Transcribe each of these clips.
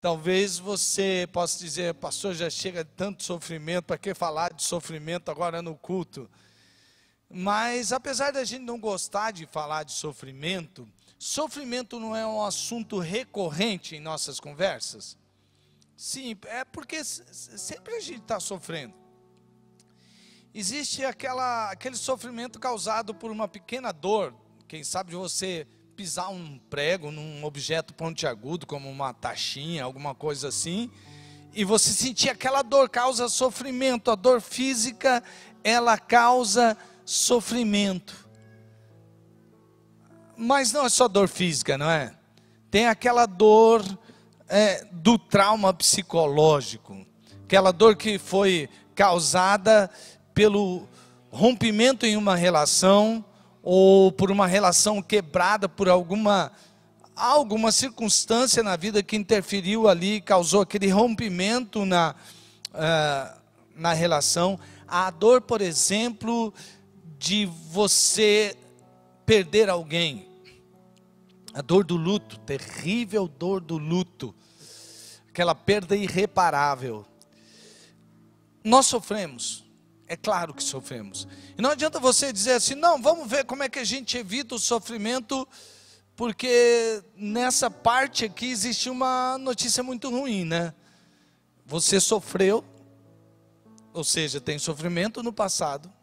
Talvez você possa dizer, pastor, já chega de tanto sofrimento, para que falar de sofrimento agora no culto? Mas apesar da gente não gostar de falar de sofrimento, sofrimento não é um assunto recorrente em nossas conversas? Sim, é porque sempre a gente está sofrendo. Existe aquele sofrimento causado por uma pequena dor, quem sabe de você pisar um prego num objeto pontiagudo, como uma tachinha, alguma coisa assim, e você sentir aquela dor, causa sofrimento. A dor física, ela causa sofrimento. Mas não é só dor física, não é? Tem aquela dor do trauma psicológico, aquela dor que foi causada pelo rompimento em uma relação, ou por uma relação quebrada por alguma circunstância na vida que interferiu ali, causou aquele rompimento na relação. A dor, por exemplo, de você perder alguém, a dor do luto, terrível dor do luto, aquela perda irreparável. Nós sofremos. É claro que sofremos. E não adianta você dizer assim, não, vamos ver como é que a gente evita o sofrimento, porque nessa parte aqui existe uma notícia muito ruim, né? Você sofreu, ou seja, tem sofrimento no passado.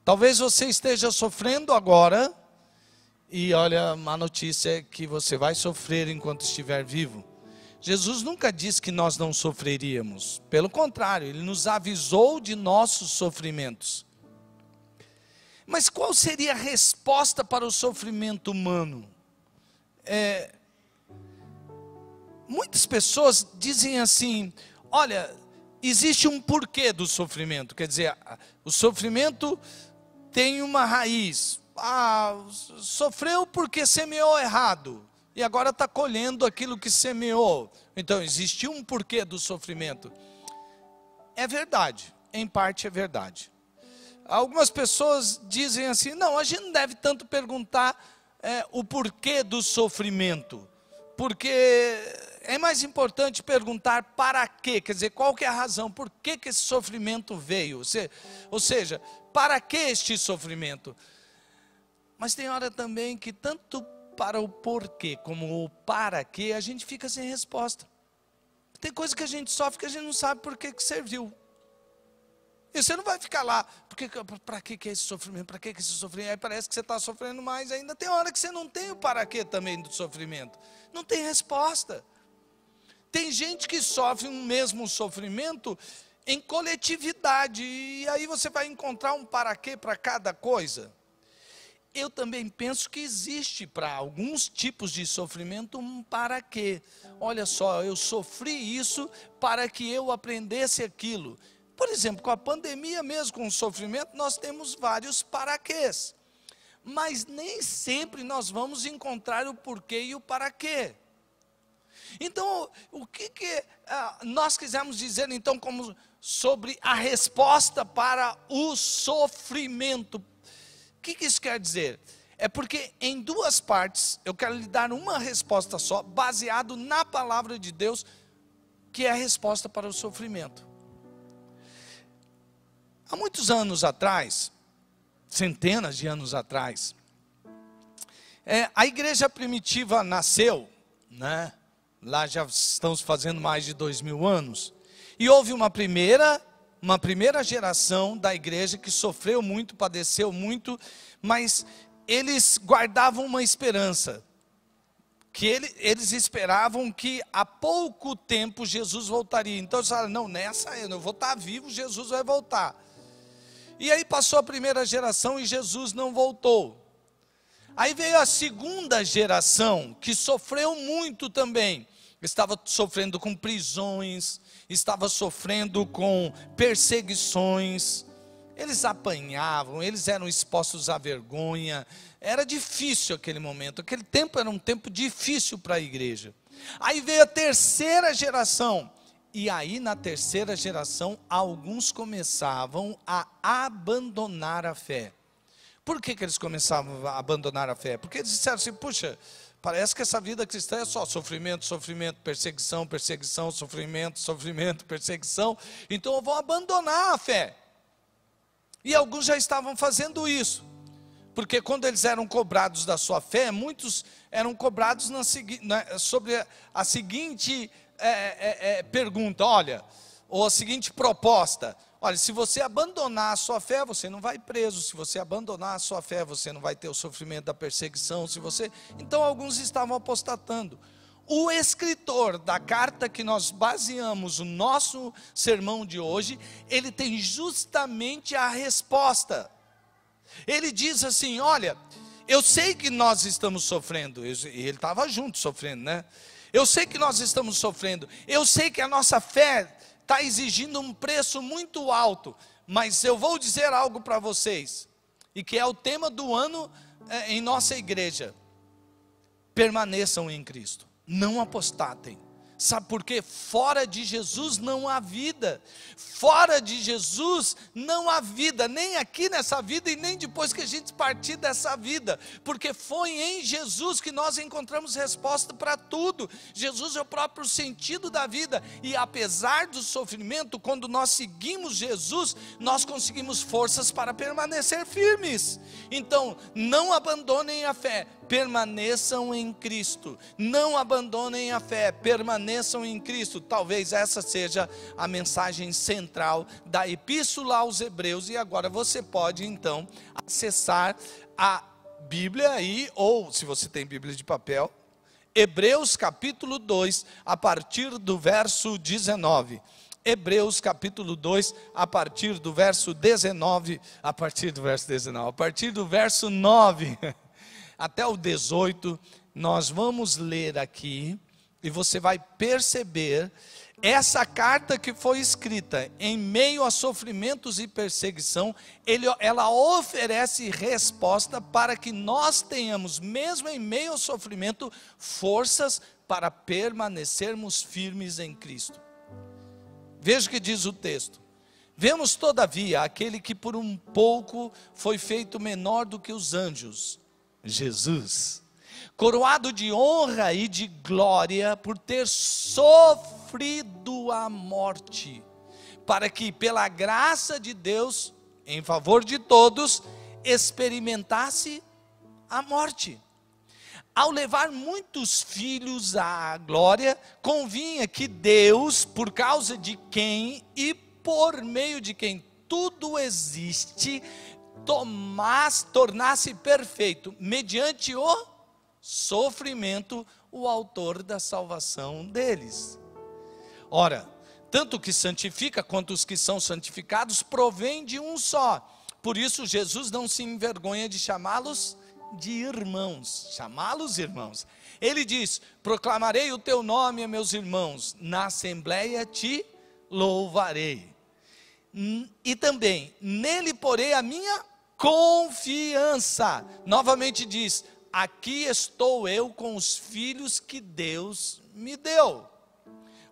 Talvez você esteja sofrendo agora, e olha, a notícia é que você vai sofrer enquanto estiver vivo. Jesus nunca disse que nós não sofreríamos. Pelo contrário, Ele nos avisou de nossos sofrimentos. Mas qual seria a resposta para o sofrimento humano? Muitas pessoas dizem assim, olha, existe um porquê do sofrimento. Quer dizer, o sofrimento tem uma raiz. Sofreu porque semeou errado. E agora está colhendo aquilo que semeou. Então, existe um porquê do sofrimento. É verdade, em parte é verdade. Algumas pessoas dizem assim, não, a gente não deve tanto perguntar o porquê do sofrimento. Porque é mais importante perguntar para quê, quer dizer, qual que é a razão, por que esse sofrimento veio. Ou seja, para que este sofrimento? Mas tem hora também que tanto para o porquê, como o para quê, a gente fica sem resposta. Tem coisa que a gente sofre que a gente não sabe por que serviu. E você não vai ficar lá, para que é esse sofrimento, para que esse sofrimento? Aí parece que você está sofrendo mais ainda. Tem hora que você não tem o para quê também do sofrimento. Não tem resposta. Tem gente que sofre um mesmo sofrimento em coletividade. E aí você vai encontrar um para quê para cada coisa. Eu também penso que existe para alguns tipos de sofrimento um para quê. Olha só, eu sofri isso para que eu aprendesse aquilo. Por exemplo, com a pandemia mesmo, com o sofrimento, nós temos vários para quês. Mas nem sempre nós vamos encontrar o porquê e o para quê. Então, o que nós quisermos dizer então sobre a resposta para o sofrimento? O que isso quer dizer? É porque em duas partes, eu quero lhe dar uma resposta só, baseado na palavra de Deus, que é a resposta para o sofrimento. Há muitos anos atrás, centenas de anos atrás, a igreja primitiva nasceu, né? Lá já estamos fazendo mais de 2000 anos, e houve uma primeira geração da igreja que sofreu muito, padeceu muito, mas eles guardavam uma esperança, que eles esperavam que há pouco tempo Jesus voltaria. Então eles falaram, não, nessa eu vou estar vivo, Jesus vai voltar. E aí passou a primeira geração e Jesus não voltou. Aí veio a segunda geração, que sofreu muito também. Estava sofrendo com prisões, estava sofrendo com perseguições. Eles apanhavam, eles eram expostos à vergonha. Era difícil aquele momento. Aquele tempo era um tempo difícil para a igreja. Aí veio a terceira geração. E aí na terceira geração, alguns começavam a abandonar a fé. Por que eles começavam a abandonar a fé? Porque eles disseram assim, puxa, Parece que essa vida cristã é só sofrimento, sofrimento, perseguição, perseguição, sofrimento, sofrimento, perseguição. Então eu vou abandonar a fé. E alguns já estavam fazendo isso. Porque quando eles eram cobrados da sua fé, muitos eram cobrados sobre a seguinte pergunta, olha, ou a seguinte proposta. Olha, se você abandonar a sua fé, você não vai preso. Se você abandonar a sua fé, você não vai ter o sofrimento da perseguição. Então alguns estavam apostatando. O escritor da carta que nós baseamos o nosso sermão de hoje, ele tem justamente a resposta. Ele diz assim, olha, eu sei que nós estamos sofrendo, e ele estava junto sofrendo, né? Eu sei que nós estamos sofrendo, eu sei que a nossa fé está exigindo um preço muito alto, mas eu vou dizer algo para vocês, e que é o tema do ano em nossa igreja: permaneçam em Cristo, não apostatem. Sabe por quê? Fora de Jesus não há vida. Fora de Jesus não há vida, nem aqui nessa vida e nem depois que a gente partir dessa vida. Porque foi em Jesus que nós encontramos resposta para tudo. Jesus é o próprio sentido da vida. E apesar do sofrimento, quando nós seguimos Jesus, nós conseguimos forças para permanecer firmes. Então, não abandonem a fé. Permaneçam em Cristo, não abandonem a fé, permaneçam em Cristo. Talvez essa seja a mensagem central da Epístola aos Hebreus. E agora você pode então acessar a Bíblia aí, ou se você tem Bíblia de papel, Hebreus capítulo 2, a partir do verso 19. Hebreus capítulo 2, a partir do verso 19, a partir do verso 9 até o 18, nós vamos ler aqui, e você vai perceber, essa carta que foi escrita em meio a sofrimentos e perseguição, ela oferece resposta para que nós tenhamos, mesmo em meio ao sofrimento, forças para permanecermos firmes em Cristo. Veja o que diz o texto: vemos todavia aquele que por um pouco foi feito menor do que os anjos, Jesus, coroado de honra e de glória por ter sofrido a morte, para que pela graça de Deus, em favor de todos, experimentasse a morte. Ao levar muitos filhos à glória, convinha que Deus, por causa de quem e por meio de quem tudo existe, tornasse perfeito, mediante o sofrimento, o autor da salvação deles. Ora, tanto o que santifica quanto os que são santificados provém de um só. Por isso Jesus não se envergonha de chamá-los de irmãos. Chamá-los irmãos. Ele diz: proclamarei o teu nome a meus irmãos, na assembleia te louvarei. E também, nele porei a minha confiança. Novamente diz: aqui estou eu com os filhos que Deus me deu.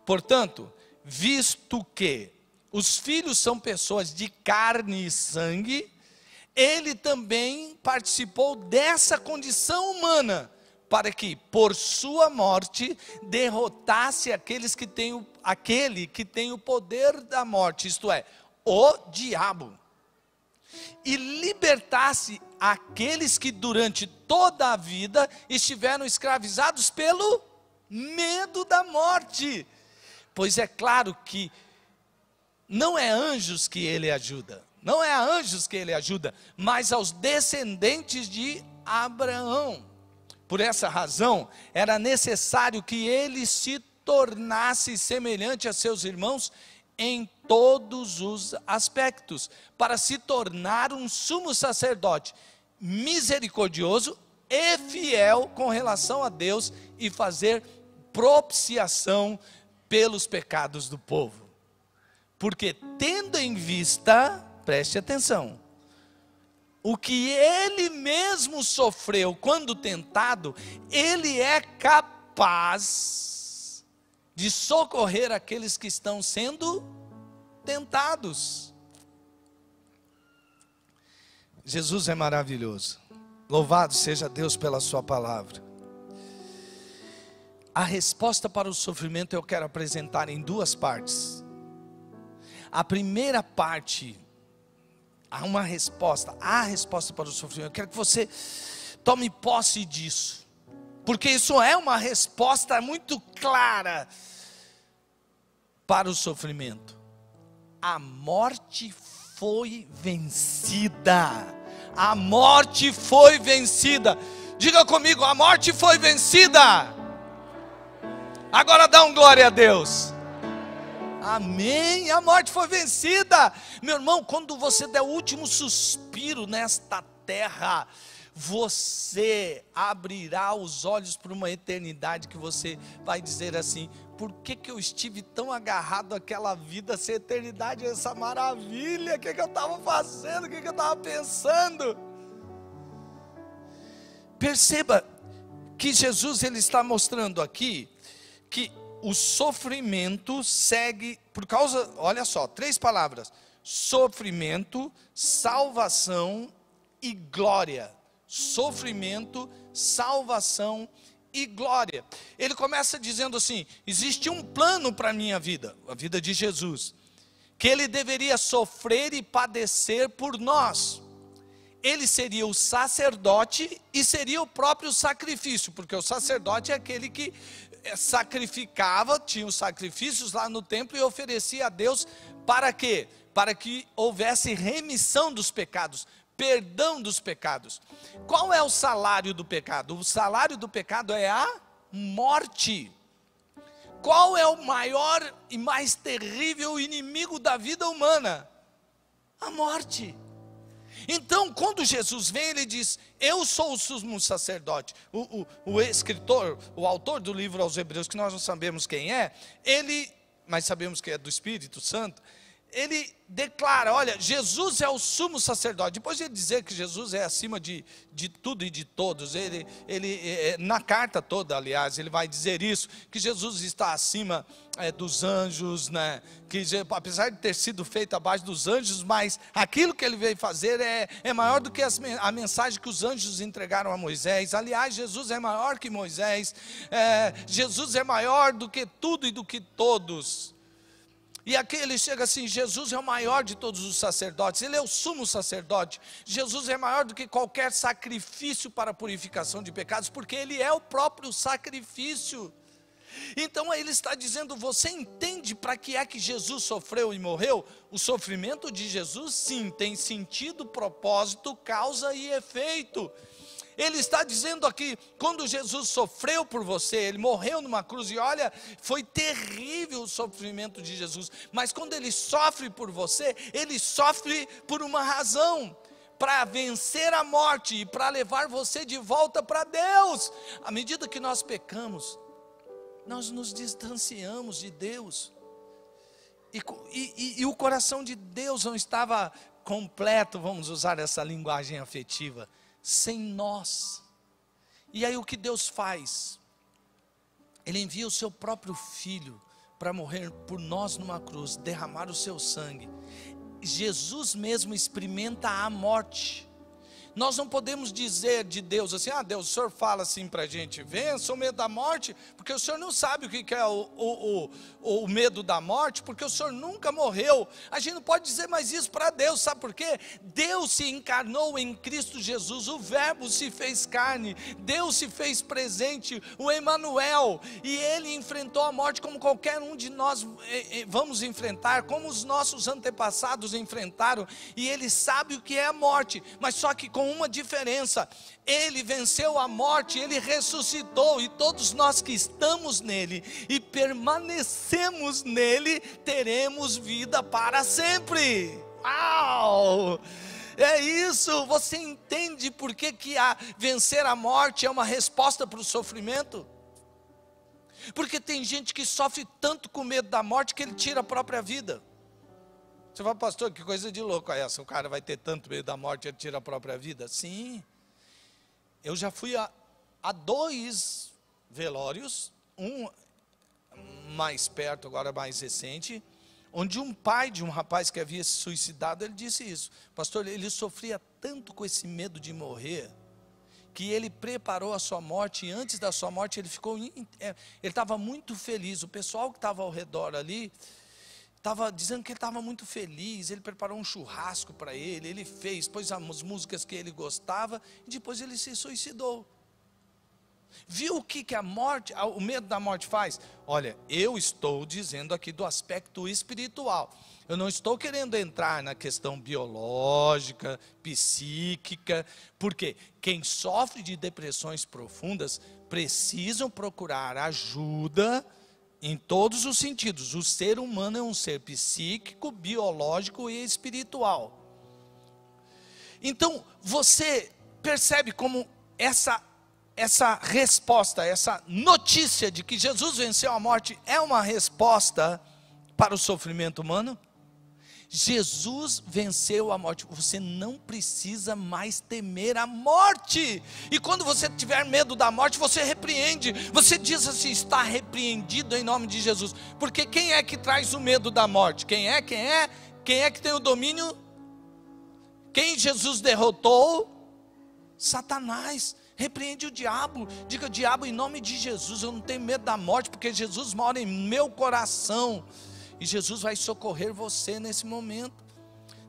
Portanto, visto que os filhos são pessoas de carne e sangue, ele também participou dessa condição humana, para que por sua morte derrotasse aquele que tem o poder da morte, isto é, o diabo, e libertasse aqueles que durante toda a vida estiveram escravizados pelo medo da morte. Pois é claro que não é anjos que ele ajuda, mas aos descendentes de Abraão. Por essa razão, era necessário que ele se tornasse semelhante a seus irmãos em todos os aspectos, para se tornar um sumo sacerdote misericordioso e fiel com relação a Deus, e fazer propiciação pelos pecados do povo. Porque tendo em vista, preste atenção, o que ele mesmo sofreu quando tentado, ele é capaz de socorrer aqueles que estão sendo tentados. Jesus é maravilhoso. Louvado seja Deus pela sua palavra. a resposta para o sofrimento eu quero apresentar em duas partes. A primeira parte, há resposta para o sofrimento. Eu quero que você tome posse disso, porque isso é uma resposta muito clara para o sofrimento. A morte foi vencida. A morte foi vencida. Diga comigo, a morte foi vencida. Agora dá um glória a Deus. Amém. A morte foi vencida. Meu irmão, quando você der o último suspiro nesta terra, você abrirá os olhos para uma eternidade que você vai dizer assim: por que eu estive tão agarrado àquela vida, se a eternidade é essa maravilha? O que eu estava fazendo? O que eu estava pensando? Perceba que Jesus ele está mostrando aqui que o sofrimento segue por causa, olha só, 3 palavras: sofrimento, salvação e glória. Sofrimento, salvação e glória. Ele começa dizendo assim: existe um plano para a minha vida, a vida de Jesus, que ele deveria sofrer e padecer por nós. Ele seria o sacerdote e seria o próprio sacrifício, porque o sacerdote é aquele que sacrificava, tinha os sacrifícios lá no templo e oferecia a Deus para quê? Para que houvesse remissão dos pecados, perdão dos pecados. Qual é o salário do pecado? O salário do pecado é a morte. Qual é o maior e mais terrível inimigo da vida humana? A morte. Então, quando Jesus vem, ele diz: eu sou o sumo sacerdote. O escritor, o autor do livro aos Hebreus, que nós não sabemos quem é, mas sabemos que é do Espírito Santo, ele declara: olha, Jesus é o sumo sacerdote. Depois de ele dizer que Jesus é acima de tudo e de todos, ele na carta toda, aliás, ele vai dizer isso, que Jesus está acima dos anjos, né? Que apesar de ter sido feito abaixo dos anjos, mas aquilo que ele veio fazer é maior do que a mensagem que os anjos entregaram a Moisés. Aliás, Jesus é maior que Moisés, Jesus é maior do que tudo e do que todos. E aqui ele chega assim: Jesus é o maior de todos os sacerdotes, ele é o sumo sacerdote. Jesus é maior do que qualquer sacrifício para a purificação de pecados, porque ele é o próprio sacrifício. Então ele está dizendo: você entende para que é que Jesus sofreu e morreu? O sofrimento de Jesus, sim, tem sentido, propósito, causa e efeito. Ele está dizendo aqui, quando Jesus sofreu por você, ele morreu numa cruz, e olha, foi terrível o sofrimento de Jesus, mas quando ele sofre por você, ele sofre por uma razão: para vencer a morte e para levar você de volta para Deus. À medida que nós pecamos, nós nos distanciamos de Deus, e o coração de Deus não estava completo, vamos usar essa linguagem afetiva, sem nós. E aí o que Deus faz? Ele envia o seu próprio filho para morrer por nós numa cruz, derramar o seu sangue. Jesus mesmo experimenta a morte. Nós não podemos dizer de Deus assim: ah, Deus, o Senhor fala assim para a gente: vença o medo da morte, porque o Senhor não sabe o que é o medo da morte, porque o Senhor nunca morreu. A gente não pode dizer mais isso para Deus, sabe por quê? Deus se encarnou em Cristo Jesus, o Verbo se fez carne, Deus se fez presente, o Emanuel, e Ele enfrentou a morte como qualquer um de nós vamos enfrentar, como os nossos antepassados enfrentaram, e Ele sabe o que é a morte, mas só que com uma diferença: Ele venceu a morte, Ele ressuscitou, e todos nós que estamos nele e permanecemos nele, teremos vida para sempre. Uau! É isso. Você entende por que vencer a morte é uma resposta para o sofrimento? Porque tem gente que sofre tanto com medo da morte que ele tira a própria vida. Você fala: pastor, que coisa de louco é essa? O cara vai ter tanto medo da morte e ele tira a própria vida? Sim. Eu já fui a 2 velórios, um mais perto, agora mais recente, onde um pai de um rapaz que havia se suicidado, ele disse isso: pastor, ele sofria tanto com esse medo de morrer, que ele preparou a sua morte, e antes da sua morte ele estava muito feliz. O pessoal que estava ao redor ali estava dizendo que ele estava muito feliz. Ele preparou um churrasco para ele, ele fez, pôs as músicas que ele gostava, e depois ele se suicidou. Viu o que a morte, o medo da morte faz? Olha, eu estou dizendo aqui do aspecto espiritual. Eu não estou querendo entrar na questão biológica, psíquica, porque quem sofre de depressões profundas precisam procurar ajuda em todos os sentidos. O ser humano é um ser psíquico, biológico e espiritual. Então, você percebe como essa resposta, essa notícia de que Jesus venceu a morte é uma resposta para o sofrimento humano? Jesus venceu a morte. Você não precisa mais temer a morte. E quando você tiver medo da morte, você repreende. Você diz assim: está repreendido em nome de Jesus. Porque quem é que traz o medo da morte? Quem é que tem o domínio? Quem Jesus derrotou? Satanás. Repreende o diabo. Diga: diabo, em nome de Jesus, eu não tenho medo da morte, porque Jesus mora em meu coração. E Jesus vai socorrer você nesse momento.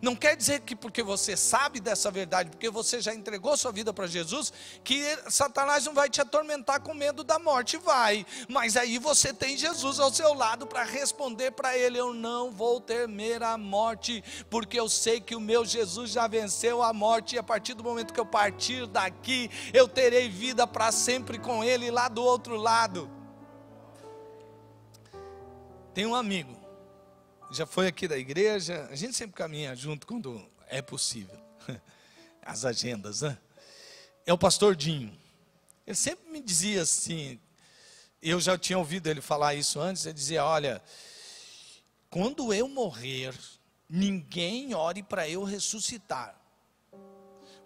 Não quer dizer que porque você sabe dessa verdade, porque você já entregou sua vida para Jesus, que Satanás não vai te atormentar com medo da morte. Vai, mas aí você tem Jesus ao seu lado para responder para ele: eu não vou temer a morte, porque eu sei que o meu Jesus já venceu a morte, e a partir do momento que eu partir daqui, eu terei vida para sempre com ele lá do outro lado. Tem um amigo, já foi aqui da igreja, a gente sempre caminha junto quando é possível, as agendas, né? É o pastor Dinho. Ele sempre me dizia assim, eu já tinha ouvido ele falar isso antes, ele dizia: olha, quando eu morrer, ninguém ore para eu ressuscitar.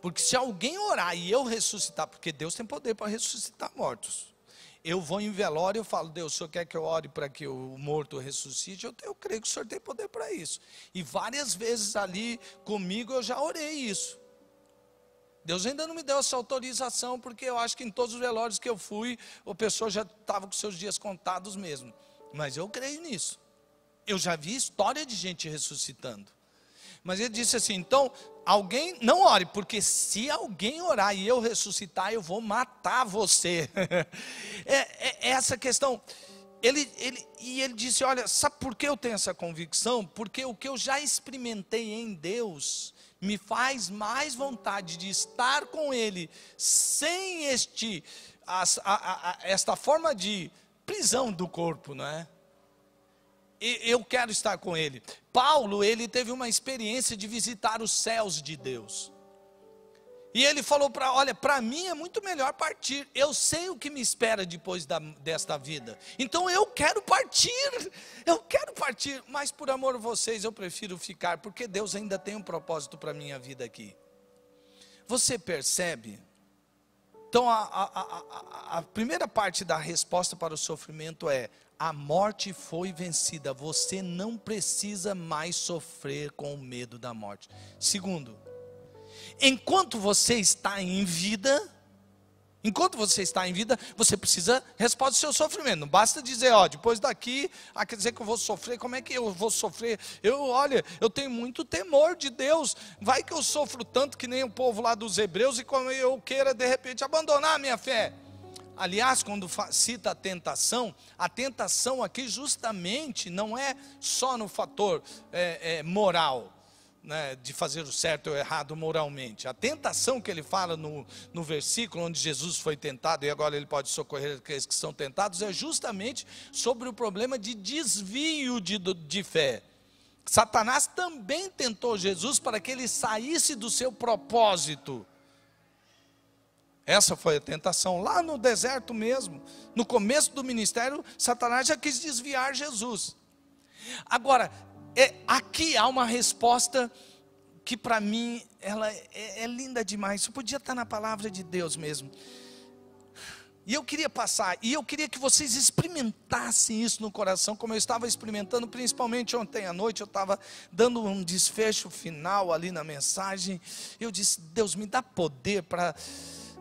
Porque se alguém orar e eu ressuscitar, porque Deus tem poder para ressuscitar mortos. Eu vou em velório e eu falo: Deus, o Senhor quer que eu ore para que o morto ressuscite? Eu creio que o Senhor tem poder para isso. E várias vezes ali comigo eu já orei isso. Deus ainda não me deu essa autorização, porque eu acho que em todos os velórios que eu fui, a pessoa já estava com seus dias contados mesmo. Mas eu creio nisso. Eu já vi história de gente ressuscitando. Mas ele disse assim: então, alguém não ore, porque se alguém orar e eu ressuscitar, eu vou matar você. É essa questão. Ele disse: olha, sabe por que eu tenho essa convicção? Porque o que eu já experimentei em Deus me faz mais vontade de estar com Ele, sem esta forma de prisão do corpo, não é? Eu quero estar com Ele. Paulo, ele teve uma experiência de visitar os céus de Deus. E ele falou: olha, para mim é muito melhor partir. Eu sei o que me espera depois desta vida. Então eu quero partir. Mas por amor a vocês eu prefiro ficar, porque Deus ainda tem um propósito para a minha vida aqui. Você percebe? Então a primeira parte da resposta para o sofrimento é: a morte foi vencida. Você não precisa mais sofrer com o medo da morte. Segundo, enquanto você está em vida, você precisa responder ao seu sofrimento. Não basta dizer: ó, depois daqui, quer dizer que eu vou sofrer. Como é que eu vou sofrer? Eu tenho muito temor de Deus. Vai que eu sofro tanto que nem o povo lá dos hebreus, e como eu queira de repente abandonar a minha fé. Aliás, quando cita a tentação aqui justamente não é só no fator moral, né, de fazer o certo ou o errado moralmente. A tentação que ele fala no versículo onde Jesus foi tentado e agora ele pode socorrer aqueles que são tentados, é justamente sobre o problema de desvio de fé. Satanás também tentou Jesus para que ele saísse do seu propósito. Essa foi a tentação lá no deserto mesmo. No começo do ministério, Satanás já quis desviar Jesus. Agora, aqui há uma resposta que para mim ela é linda demais. Isso podia estar na palavra de Deus mesmo. E eu queria passar, e eu queria que vocês experimentassem isso no coração, como eu estava experimentando, principalmente ontem à noite. Eu estava dando um desfecho final ali na mensagem. Eu disse: Deus, me dá poder para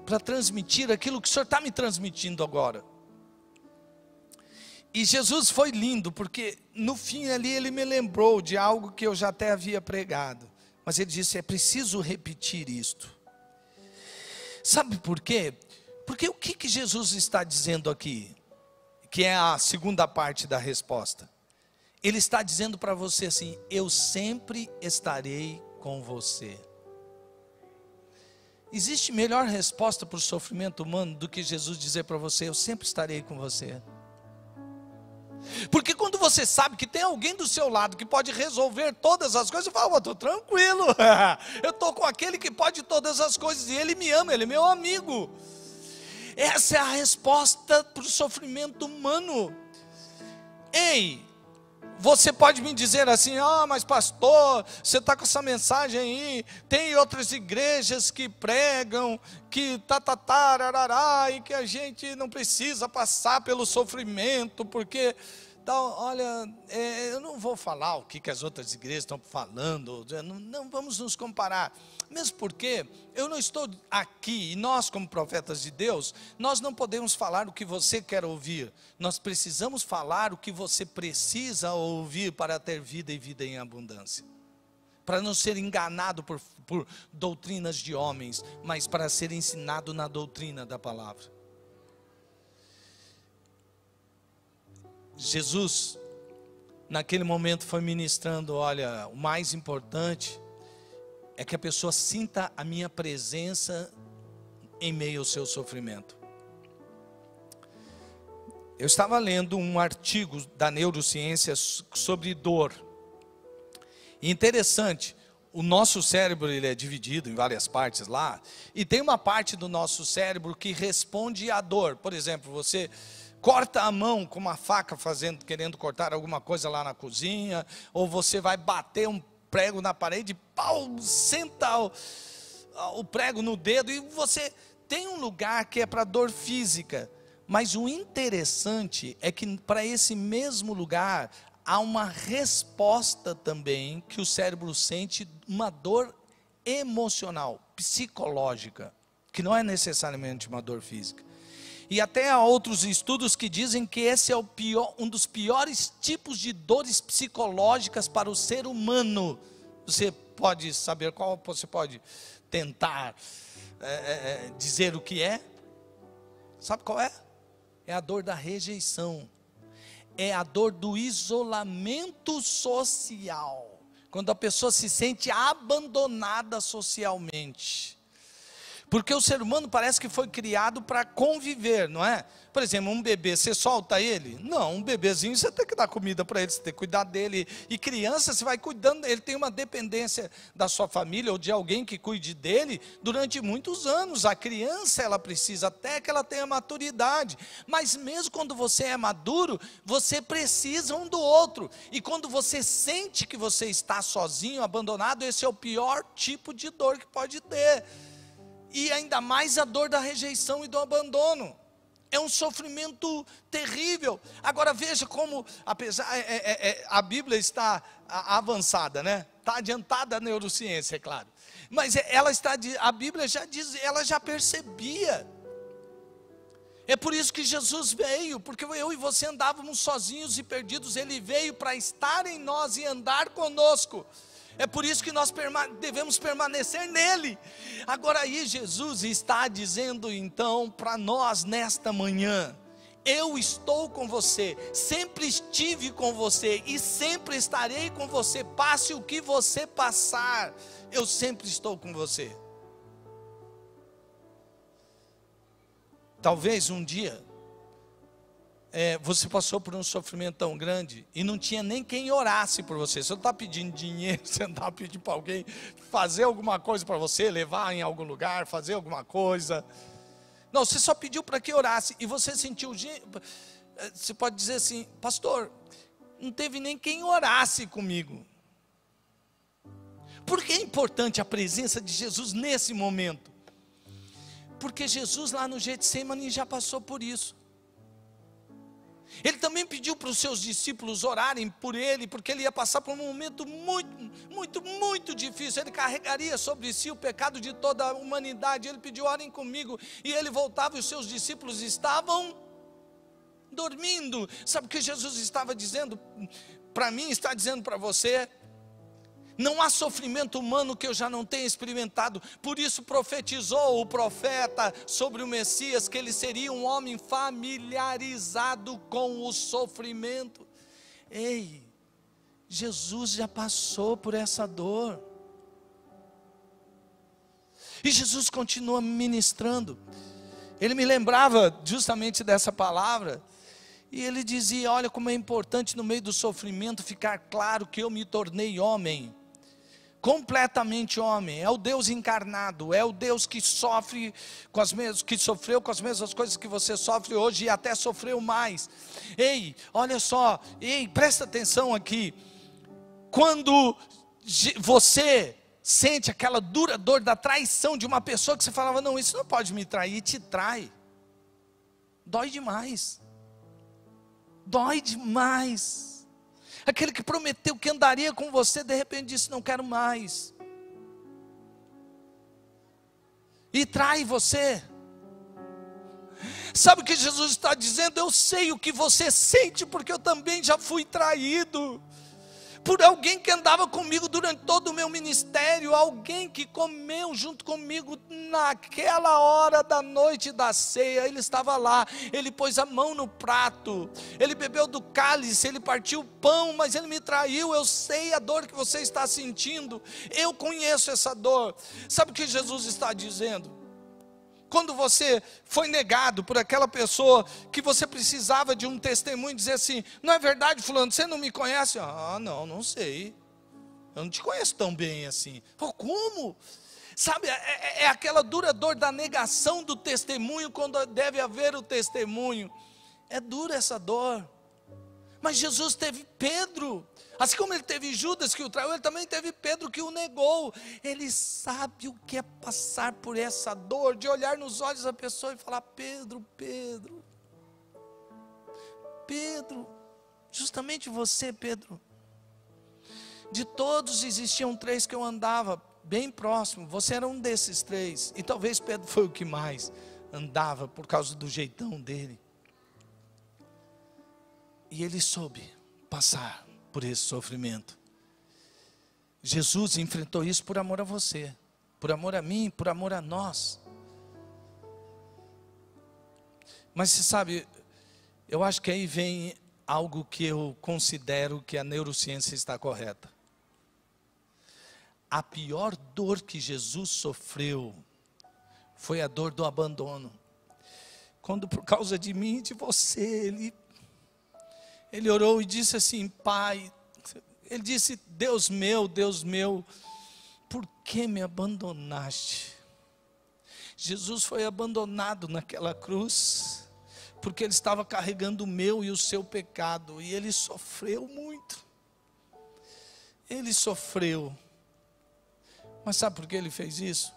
para transmitir aquilo que o Senhor está me transmitindo agora. E Jesus foi lindo, porque no fim ali ele me lembrou de algo que eu já até havia pregado. Mas ele disse, é preciso repetir isto. Sabe por quê? Porque o que Jesus está dizendo aqui? Que é a segunda parte da resposta. Ele está dizendo para você assim, eu sempre estarei com você. Existe melhor resposta para o sofrimento humano do que Jesus dizer para você, eu sempre estarei com você. Porque quando você sabe que tem alguém do seu lado que pode resolver todas as coisas, você fala, estou tranquilo, eu estou com aquele que pode todas as coisas, e ele me ama, ele é meu amigo. Essa é a resposta para o sofrimento humano. Ei, você pode me dizer assim, mas pastor, você está com essa mensagem aí, tem outras igrejas que pregam, que e que a gente não precisa passar pelo sofrimento, porque, olha, eu não vou falar o que as outras igrejas estão falando, não vamos nos comparar, mesmo porque eu não estou aqui, e nós como profetas de Deus, nós não podemos falar o que você quer ouvir, nós precisamos falar o que você precisa ouvir para ter vida e vida em abundância, para não ser enganado por doutrinas de homens, mas para ser ensinado na doutrina da palavra. Jesus, naquele momento foi ministrando, olha, o mais importante é que a pessoa sinta a minha presença em meio ao seu sofrimento. Eu estava lendo um artigo da neurociência sobre dor. E interessante, o nosso cérebro ele é dividido em várias partes lá, e tem uma parte do nosso cérebro que responde à dor. Por exemplo, você corta a mão com uma faca querendo cortar alguma coisa lá na cozinha, ou você vai bater um prego na parede, senta o prego no dedo, e você tem um lugar que é para dor física, mas o interessante é que para esse mesmo lugar há uma resposta também que o cérebro sente, uma dor emocional, psicológica, que não é necessariamente uma dor física. E até há outros estudos que dizem que esse é um dos piores tipos de dores psicológicas para o ser humano. Você pode saber qual, você pode tentar dizer o que é? Sabe qual é? É a dor da rejeição. É a dor do isolamento social. Quando a pessoa se sente abandonada socialmente. Porque o ser humano parece que foi criado para conviver, não é? Por exemplo, um bebê, você solta ele? Não, um bebezinho você tem que dar comida para ele, você tem que cuidar dele. E criança, você vai cuidando, ele tem uma dependência da sua família ou de alguém que cuide dele durante muitos anos. A criança, ela precisa até que ela tenha maturidade. Mas mesmo quando você é maduro, você precisa um do outro. E quando você sente que você está sozinho, abandonado, esse é o pior tipo de dor que pode ter. E ainda mais a dor da rejeição e do abandono. É um sofrimento terrível. Agora veja como, apesar, a Bíblia está avançada, né? Está adiantada a neurociência, é claro. Mas a Bíblia já diz, ela já percebia. É por isso que Jesus veio, porque eu e você andávamos sozinhos e perdidos. Ele veio para estar em nós e andar conosco. É por isso que nós devemos permanecer nele. Agora aí Jesus está dizendo então para nós nesta manhã, eu estou com você, sempre estive com você e sempre estarei com você, passe o que você passar, eu sempre estou com você. Talvez um dia você passou por um sofrimento tão grande e não tinha nem quem orasse por você. Você não está pedindo dinheiro, você não está pedindo para alguém fazer alguma coisa para você, levar em algum lugar, fazer alguma coisa. Não, você só pediu para que orasse e você sentiu. Você pode dizer assim, pastor, não teve nem quem orasse comigo. Por que é importante a presença de Jesus nesse momento? Porque Jesus lá no Getsemane já passou por isso. Ele também pediu para os seus discípulos orarem por ele, porque ele ia passar por um momento muito difícil. Ele carregaria sobre si o pecado de toda a humanidade. Ele pediu: orem comigo, e ele voltava e os seus discípulos estavam dormindo. Sabe o que Jesus estava dizendo para mim, está dizendo para você? Não há sofrimento humano que eu já não tenha experimentado. Por isso profetizou o profeta sobre o Messias, que ele seria um homem familiarizado com o sofrimento. Ei, Jesus já passou por essa dor. E Jesus continua ministrando. Ele me lembrava justamente dessa palavra. E ele dizia: olha como é importante no meio do sofrimento ficar claro que eu me tornei homem. Completamente homem, é o Deus encarnado, é o Deus que sofre com as mesmas, que sofreu com as mesmas coisas que você sofre hoje e até sofreu mais. Ei, olha só, ei, presta atenção aqui. Quando você sente aquela dura dor da traição de uma pessoa que você falava: não, isso não pode me trair, e te trai. Dói demais. Dói demais. Aquele que prometeu que andaria com você, de repente disse: não quero mais. E trai você. Sabe o que Jesus está dizendo? Eu sei o que você sente, porque eu também já fui traído por alguém que andava comigo durante todo o meu ministério, alguém que comeu junto comigo naquela hora da noite da ceia. Ele estava lá, ele pôs a mão no prato, ele bebeu do cálice, ele partiu o pão, mas ele me traiu. Eu sei a dor que você está sentindo, eu conheço essa dor. Sabe o que Jesus está dizendo? Quando você foi negado por aquela pessoa que você precisava de um testemunho, dizer assim: não é verdade, fulano, você não me conhece? Ah, não sei, eu não te conheço tão bem assim. Pô, como? Sabe, é aquela dura dor da negação do testemunho, quando deve haver o testemunho. É dura essa dor. Mas Jesus teve Pedro, assim como ele teve Judas que o traiu, ele também teve Pedro que o negou. Ele sabe o que é passar por essa dor, de olhar nos olhos da pessoa e falar: Pedro, justamente você, Pedro. De todos existiam 3 que eu andava bem próximo, você era um desses 3, e talvez Pedro foi o que mais andava, por causa do jeitão dele. E ele soube passar por esse sofrimento. Jesus enfrentou isso por amor a você, por amor a mim, por amor a nós. Mas você sabe, eu acho que aí vem algo que eu considero que a neurociência está correta. A pior dor que Jesus sofreu foi a dor do abandono. Quando por causa de mim e de você, ele orou e disse assim: Pai, ele disse: Deus meu, por que me abandonaste? Jesus foi abandonado naquela cruz, porque ele estava carregando o meu e o seu pecado, e ele sofreu muito. Ele sofreu. Mas sabe por que ele fez isso?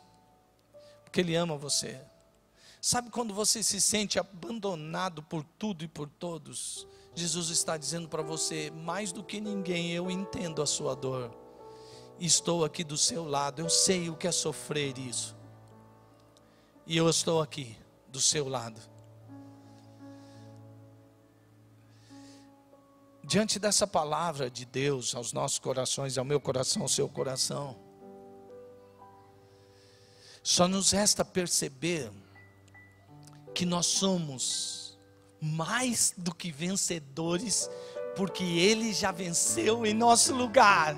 Porque ele ama você. Sabe quando você se sente abandonado por tudo e por todos? Jesus está dizendo para você: mais do que ninguém eu entendo a sua dor, estou aqui do seu lado, eu sei o que é sofrer isso, e eu estou aqui do seu lado. Diante dessa palavra de Deus aos nossos corações, ao meu coração, ao seu coração, só nos resta perceber que nós somos mais do que vencedores, porque Ele já venceu em nosso lugar,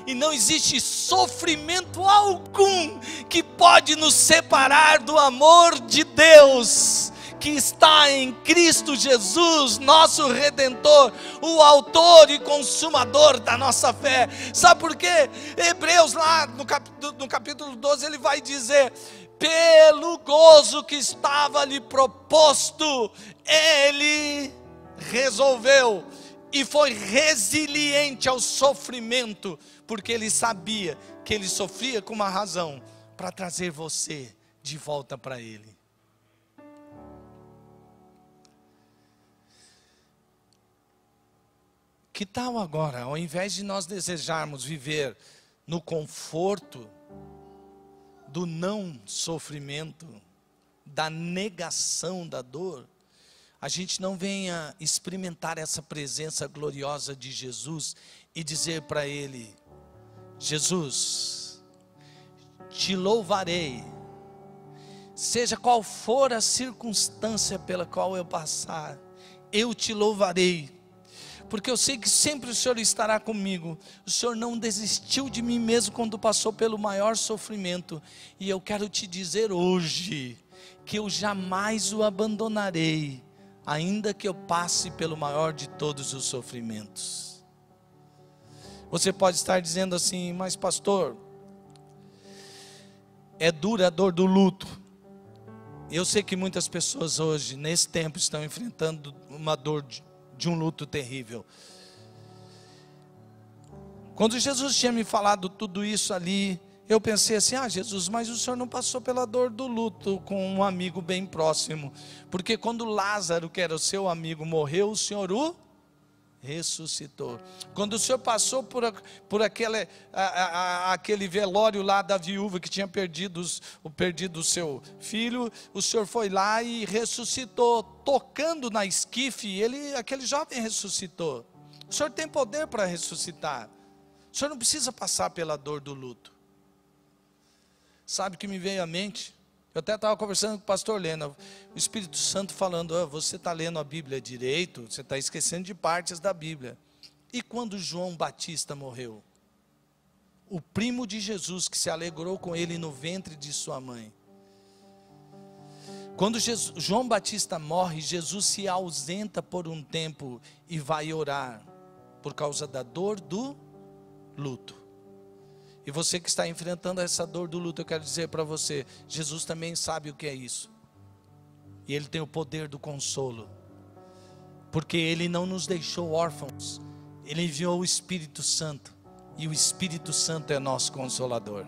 e não existe sofrimento algum que pode nos separar do amor de Deus, que está em Cristo Jesus, nosso Redentor, o autor e consumador da nossa fé. Sabe por quê? Hebreus lá no capítulo 12, ele vai dizer: pelo gozo que estava lhe proposto, ele resolveu e foi resiliente ao sofrimento, porque ele sabia que ele sofria com uma razão, para trazer você de volta para ele. Que tal agora, ao invés de nós desejarmos viver no conforto do não sofrimento, da negação da dor, a gente não venha experimentar essa presença gloriosa de Jesus e dizer para Ele: Jesus, te louvarei, seja qual for a circunstância pela qual eu passar, eu te louvarei, porque eu sei que sempre o Senhor estará comigo. O Senhor não desistiu de mim mesmo quando passou pelo maior sofrimento, e eu quero te dizer hoje, que eu jamais o abandonarei, ainda que eu passe pelo maior de todos os sofrimentos. Você pode estar dizendo assim: mas pastor, é dura a dor do luto. Eu sei que muitas pessoas hoje, nesse tempo, estão enfrentando uma dor de um luto terrível. Quando Jesus tinha me falado tudo isso ali, eu pensei assim: ah, Jesus, mas o Senhor não passou pela dor do luto com um amigo bem próximo, porque quando Lázaro, que era o seu amigo, morreu, o Senhor o ressuscitou. Quando o Senhor passou por aquele velório lá da viúva que tinha perdido o seu filho, o Senhor foi lá e ressuscitou, tocando na esquife, aquele jovem ressuscitou. O Senhor tem poder para ressuscitar. O Senhor não precisa passar pela dor do luto. Sabe o que me veio à mente? Eu até estava conversando com o pastor Lena, o Espírito Santo falando: oh, você está lendo a Bíblia direito, você está esquecendo de partes da Bíblia. E quando João Batista morreu? O primo de Jesus, que se alegrou com ele no ventre de sua mãe. Quando João Batista morre, Jesus se ausenta por um tempo e vai orar, por causa da dor do luto. E você que está enfrentando essa dor do luto, eu quero dizer para você: Jesus também sabe o que é isso. E Ele tem o poder do consolo. Porque Ele não nos deixou órfãos. Ele enviou o Espírito Santo. E o Espírito Santo é nosso Consolador.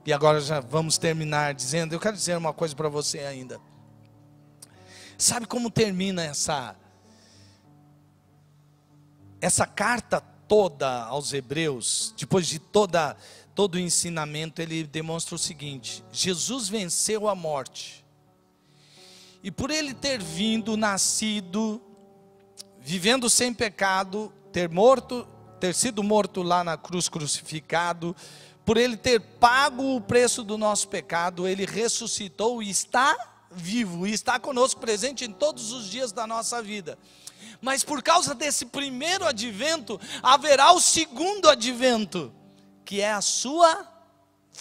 E agora já vamos terminar dizendo, eu quero dizer uma coisa para você ainda. Sabe como termina essa carta toda aos Hebreus? Depois de todo o ensinamento, ele demonstra o seguinte: Jesus venceu a morte, e por ele ter vindo, nascido, vivendo sem pecado, ter sido morto lá na cruz crucificado, por ele ter pago o preço do nosso pecado, ele ressuscitou e está vivo, e está conosco, presente em todos os dias da nossa vida. Mas por causa desse primeiro advento, haverá o segundo advento, que é a sua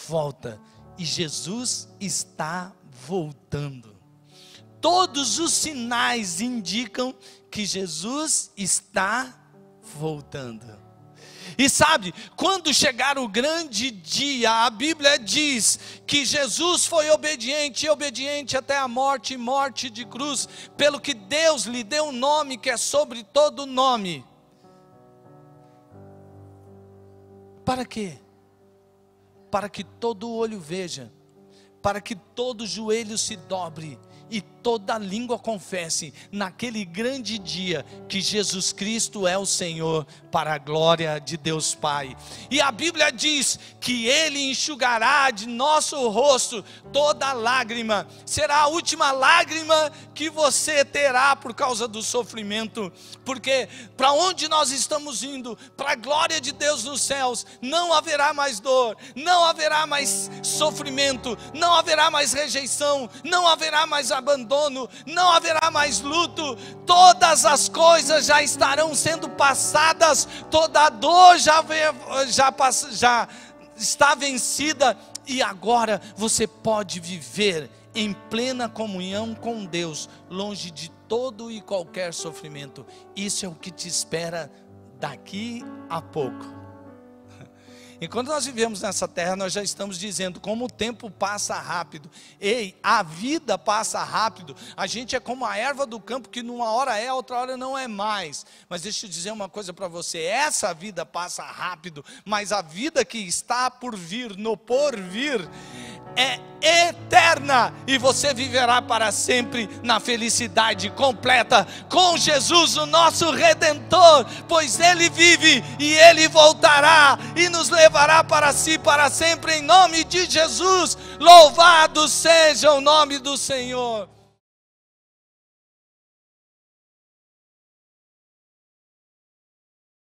volta. E Jesus está voltando. Todos os sinais indicam que Jesus está voltando. E sabe, quando chegar o grande dia, a Bíblia diz que Jesus foi obediente, e obediente até a morte, e morte de cruz, pelo que Deus lhe deu um nome que é sobre todo nome. Para quê? Para que todo olho veja, para que todo joelho se dobre, e toda língua confesse, naquele grande dia, que Jesus Cristo é o Senhor, para a glória de Deus Pai. E a Bíblia diz que Ele enxugará de nosso rosto toda lágrima. Será a última lágrima que você terá por causa do sofrimento, porque para onde nós estamos indo, para a glória de Deus nos céus, não haverá mais dor, não haverá mais sofrimento, não haverá mais rejeição, não haverá mais abandono, não haverá mais luto. Todas as coisas já estarão sendo passadas, toda a dor já está vencida, e agora você pode viver em plena comunhão com Deus, longe de todo e qualquer sofrimento. Isso é o que te espera daqui a pouco. Enquanto nós vivemos nessa terra, nós já estamos dizendo como o tempo passa rápido. Ei, a vida passa rápido. A gente é como a erva do campo, que numa hora é, outra hora não é mais. Mas deixa eu dizer uma coisa para você: essa vida passa rápido, mas a vida que está por vir, no porvir, é eterna, e você viverá para sempre na felicidade completa com Jesus, o nosso Redentor, pois Ele vive e Ele voltará e nos levará para si para sempre, em nome de Jesus. Louvado seja o nome do Senhor.